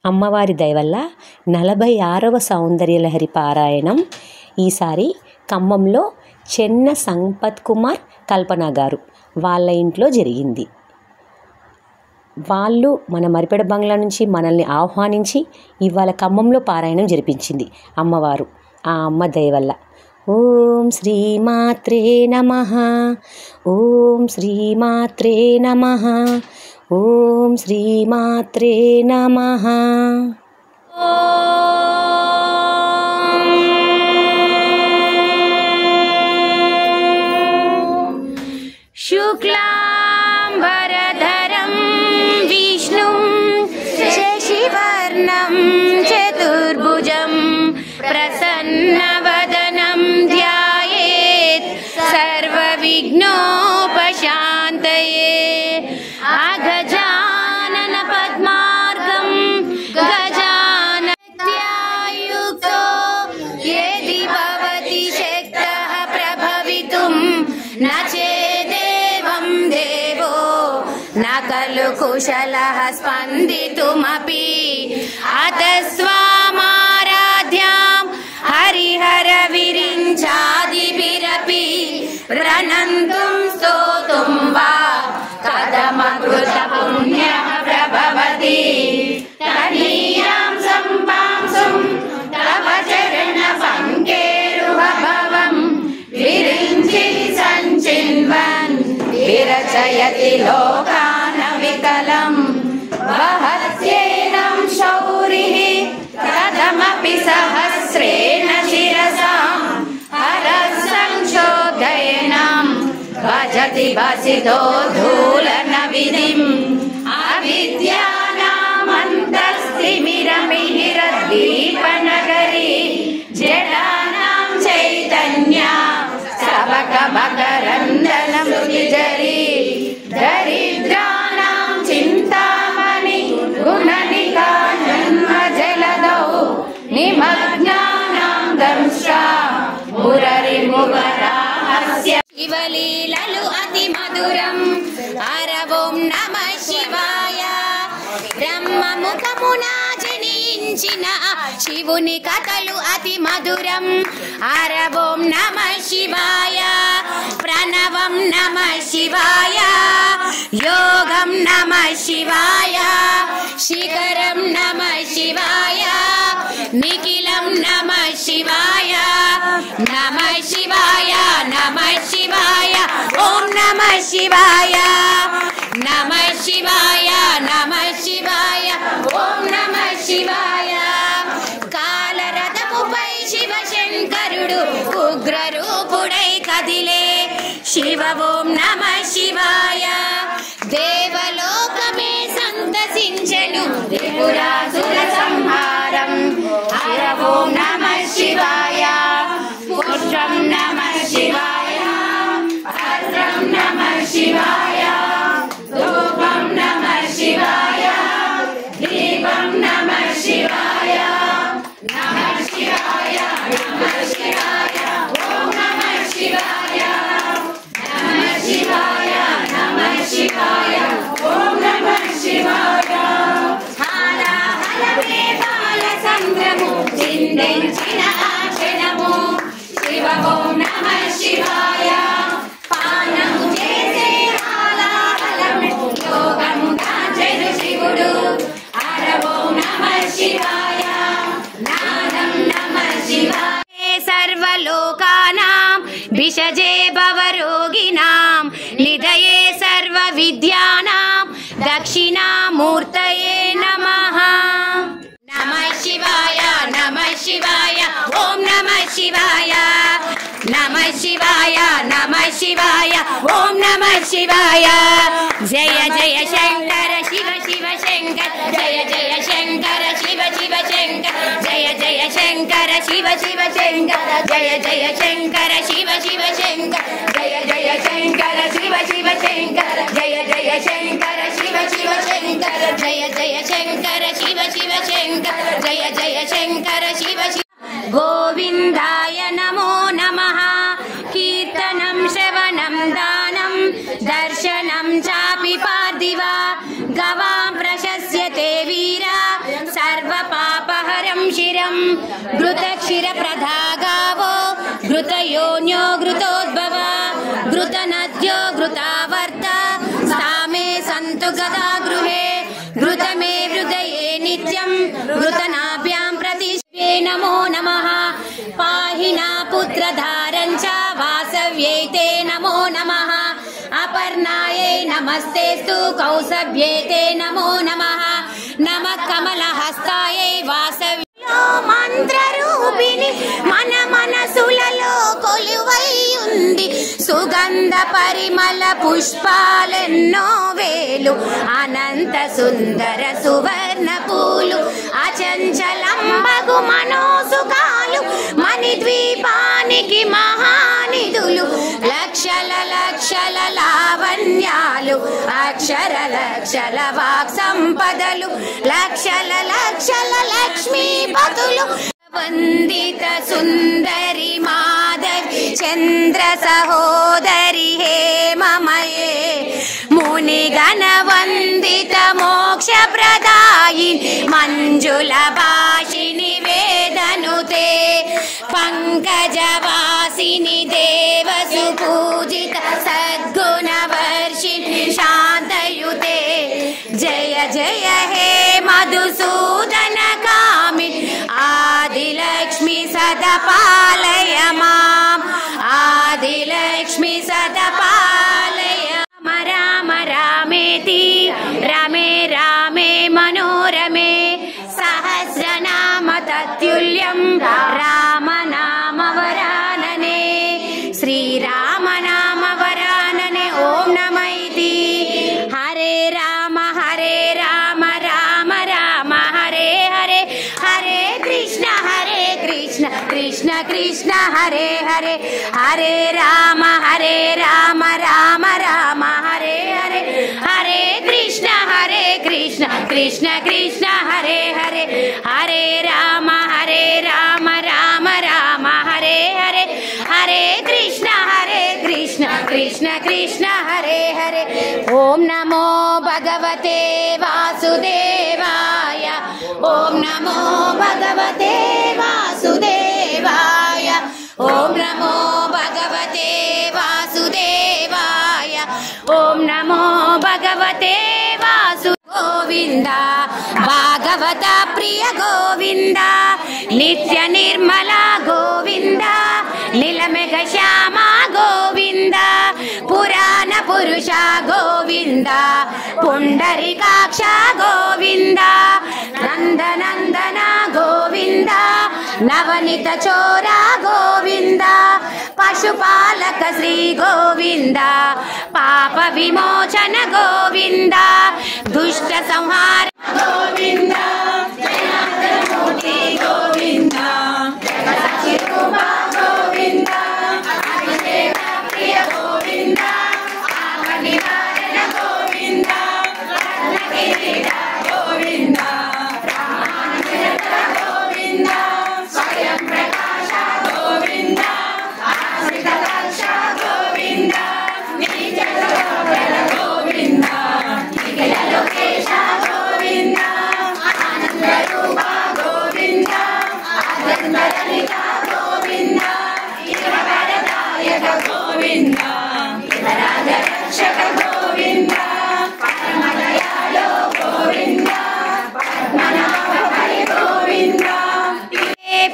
అమ్మవారి దయవల్ల 46వ సౌందర్యలహరి పారాయణం ఈసారి ఖమ్మంలో చెన్న సంపత్ కుమార్ కల్పన గారు వాళ్ళ ఇంట్లో జరిగింది. వాళ్ళు మన మరిపెడ బంగ్లా నుంచి మనల్ని ఆహ్వానించి ఇవాళ ఖమ్మంలో పారాయణం జరిపించింది అమ్మవారు. ఆ అమ్మ దయవల్ల. ఓం శ్రీమాత్రే నమః, ఓం శ్రీమాత్రే నమః, ఓం శ్రీమాత్రే నమః. శుక్లాంబరధరం విష్ణుం శశివర్ణం చతుర్భుజం ప్రసన్నవదనం ధ్యాయేత్ సర్వవిఘ్నోపశాంతయే. అగజానన పద్మార్గం గజానత్యాయుక్తో యది భవతి శక్తః ప్రభవితుం న చేదేవం దేవో న ఖలు కుశలః స్పందితుమపి. అతస్వామారాధ్యాం హరిహర విరించాదిభిరపి ప్రణంతుం స్తోతుం వా కథమకృత పుణ్యః ప్రభవతి. తనీయాం సంపాంసుం తవ చరణ పంకేరుహభవం విరించి సంచిన్వన్ విరచయతి లోకాన వికలం. వహత్యేనం శౌరిః కథమపి సహస్రేణ శిరసాం హరః సంశోధయేనం భజతి భసితో ధూలన విధిం. అవిద్యానామంతస్తిమిరమిహిరద్వీపనగరీ జడానాం చైతన్య సబకమకరందనం శృతిజరీ. దరిద్రానాం చింతామణి గుణనికా జన్మజలదౌ నిమగ్నానాం దంశ్రా మురరిమువరాహస్య. శివలీలలు అతి మధురం హరవం నమః శివాయ. బ్రహ్మముఖమున జనించిన శివుని కథలు అతి మధురం హరవం నమః శివాయ. ప్రణవం నమః శివాయ, యోగం నమః శివాయ, శిఖరం నమః శివాయ, నిఖిలం నమః శివాయ. నమః శివాయ నమః శివాయ ఓం నమః శివాయ. నమః శివాయ నమః శివాయ ఓం నమః శివాయ. కాలరథముపై శివశంకరుడు ఉగ్రరూపుడై కదిలే శివ ఓం నమః శివాయ. దేవలోకమే సంతసించెను త్రిపురాసుర సంహారం హర ఓం నమః శివాయ. పుష్పం నమః శివాయ, భద్రం నమః శివాయ, ధూపం నమః శివాయ, దీపం నమః శివాయ. నమః శివాయ నమః శివాయ ఓం నమః శివాయ. నమః శివాయ నమః శివాయ ఓం నమః శివాయ. హాలాహలమే బాల సంద్రము చిందించిన ఆచరణము శివ ఓం నమః శివాయ. పానము చేసే హాలాహలము యోగము దాచెను శివుడు హర ఓం నమః శివాయ. నాదం నమః శివాయ. సర్వలోకానాం విషజే భవరోగిణాం నిధయే సర్వ విద్యానాం దక్షిణామూర్తయే నమః. నమః శివాయ నమః శివాయ ఓం నమః శివాయ. నమః శివాయ నమః శివాయ ఓం నమః శివాయ. జయ జయ శంకర శివ శివ శంకర జయ జయ శంకర శివ శివ శంకర జయ జయ శంకర శివ శివ శంకర జయ జయ శంకర శివ శివ శంకర జయ జయ శంకర శివ శివ శంకర జయ జయ శంకర శివ శివ శంకర జయ జయ శంకర శివ శివ శంకర జయ జయ శంకర శివ శివ. గోవిందాయ నమో నమః. కీర్తనం శ్రవణం దానం దర్శనం చాపి పార్థివ గవాం ప్రశస్యతే వీర సర शिरं घृतक्षीरप्रधागावो घृतयोन्यो घृतोद्भव घृतनद्यो घृतावर्ता सामे सन्तु गदा गृहे घृतमे हृदये नित्यं घृतनाभ्यां प्रतिष्ठे नमो नमः पाहि न पुत्रधारं च वासव्यै ते नमो नमः अपर्णायै नमस्तेस्तु कौसभ्ये ते नमो नमः नमः कमलहस्तायै वासव्ये మంత్రరూపిణి మన మనసులలో కొలువై ఉంది సుగంధ పరిమళ పుష్పాలెన్నో వేలు అనంత సుందర సువర్ణ పూలు అచంచలంబగు మనోసుకాలు మణిద్వీపానికి మహానిధులు లక్షల లక్షల లావణ్యాలు అక్షర లక్షల వాక్ సంపదలు లక్షల లక్షల లక్ష్మీపతులు వందిత సుందరి మాధవి చంద్ర సహోదరి హేమమయే మునిగణ వందిత మోక్ష ప్రదాయిని మంజుల భాషిని వేదనుతే పంకజవాసిని దేవసు పూజిత సద్గుణ వర్షిణి శాంతయుతే జయ జయ హే మధుసూదన కామిని ఆదిలక్ష్మి సదపాలయ మాం ఆదిలక్ష్మి సదపాలయ రామ రామేతి రమే రామే మనోరమే సహస్రనామ తత్తుల్యం రామనామ వరాననే శ్రీరామ నామ వరాననే ఓం నమైతి హరే రామ రామ రామ హరే హరే హరే కృష్ణ కృష్ణ కృష్ణ హరే హరే హరే రామ రామ రామ హరే హరే హరే కృష్ణ కృష్ణ కృష్ణ హరే హరే హరే రామ రామ రామ హరే హరే హరే కృష్ణ కృష్ణ కృష్ణ హరే హరే ఓం నమో భగవతే వాసుదేవాయ ఓం నమో భగవతే వాసుదేవాయ ఓం నమో భగవతే వాసుదేవాయ ఓం నమో భగవతే వాసు గోవింద భాగవత ప్రియ గోవింద నిత్య నిర్మల గోవింద నీలమేఘ శ్యామ గోవింద పురాణ పురుష గోవింద పుండరీకాక్ష గోవింద నందనందన గోవింద నవనిత చోర గోవింద పశుపాలక శ్రీ గోవింద పాప విమోచన గోవింద దుష్ట సంహార గోవింద జనార్దనమూర్తి గోవింద జగదాచిరూప గోవింద అభిషేక ప్రియ గోవింద ఆప నివారణ గోవింద రత్నకిరీట గోవింద బ్రహ్మాండ గోవింద స్వయం ప్రకాశ గోవింద ఆశ్రిత రక్ష గోవింద నీచ గోవింద నిఖిల లోకేశ గోవింద ఆనంద రూప గోవింద ఆనందరహిత గోవింద ఈశ్వరదాయక గోవింద రాజ రక్షక గోవింద పరమదయాళో గోవింద పద్మనాభ హరి గోవింద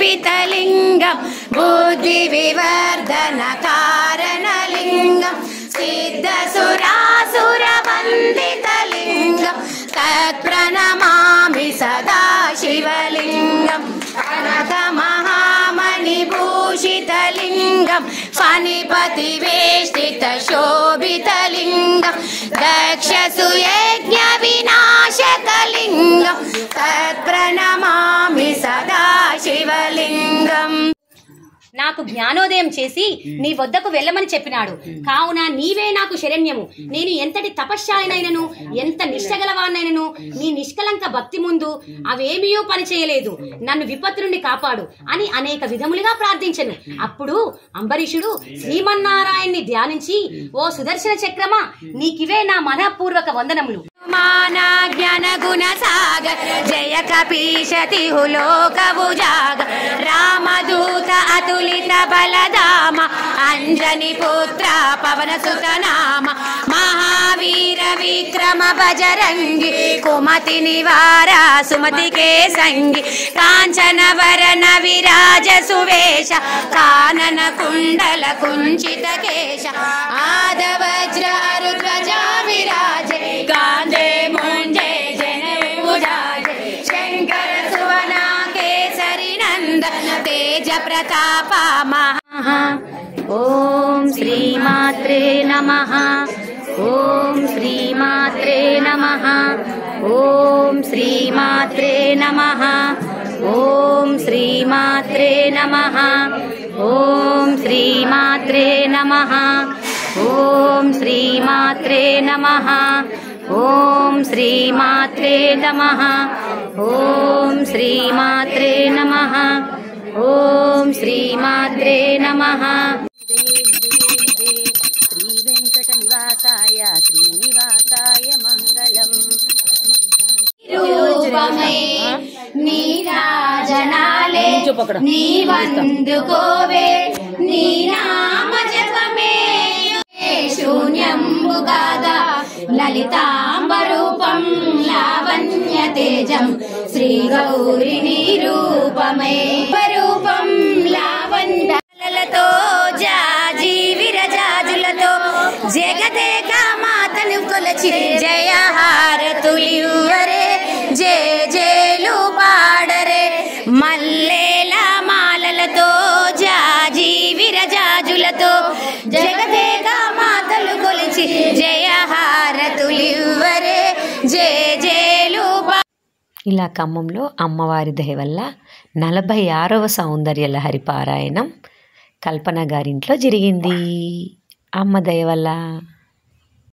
పితలింగం బుద్ధి వివర్ధన కారణలింగం సిద్ధ సురాసుర వందితలింగం తత్ప్రణమామి సదా శివలింగం కనక మహామణి భూషితలింగం ఫణిపతి వేష్టిత శోభితలింగం దక్ష సుయజ్ఞ వినాశకలింగం తత్ప్రణమామి సదా శివలింగం. నాకు జ్ఞానోదయం చేసి నీ వద్దకు వెళ్ళమని చెప్పినాడు. కావున నీవే నాకు శరణ్యము. నేను ఎంతటి తపశ్శాలినైనను ఎంత నిష్ఠగలవాన్నైనను నీ నిష్కలంక భక్తి ముందు అవేమీయో పని చేయలేదు. నన్ను విపత్తు నుండి కాపాడు అని అనేక విధములుగా ప్రార్థించెను. అప్పుడు అంబరీషుడు శ్రీమన్నారాయణ్ణి ధ్యానించి, ఓ సుదర్శన చక్రమా, నీకివే నా మనఃపూర్వక వందనములు. माना ज्ञान गुण सागर जय कपीशति लोक भुजागर रामदूत अतुलित बलधाम अंजनी पुत्र पवन सुत नाम महावीर विक्रम बजरंगी कुमति निवार सुमति के संगी कांचन वरन विराज सुवेश कानन कुंडल कुंचित केश आद वज्र रुद्रजा विराजे कांधे मुंजे जनेऊजाजे शंकर सुवना केसरी नंदन तेज प्रताप महा ओम श्रीमात्रे नमः ओम श्रीमात्रे नमः ओम श्रीमात्रे नमः ओम श्रीमात्रे नमः ओम श्रीमात्रे नमः ओम श्रीमात्रे नमः ओम श्रीमात्रे नमः ओम श्रीमात्रे नमः ओम श्रीमात्रे नमः श्री वेंकट निवासाय श्रीनिवासाय मंगलम रूपमे नीराजनाले नीवंदुकोवे नीनाम जपमे शून्यंबुगादा ललितांबरूपं लावण्य तेजं श्री गौरी निरूपमे रूपं लावण्यलतो जाजी विरजाजुलतो जगदेక మాతను కొలచి జయ హారతులివ్వరే జయ జయలు పాడరే మల్లేల మాలలతో జాజి విరజాజులతో జగదేక మాతలు కొలిచి జయ హారతులివ్వరే జయ జయలు. ఇలా ఖమ్మంలో అమ్మవారి దయ వల్ల 46వ సౌందర్య లహరి పారాయణం కల్పన గారింట్లో జరిగింది. అమ్మ దయ వల్ల.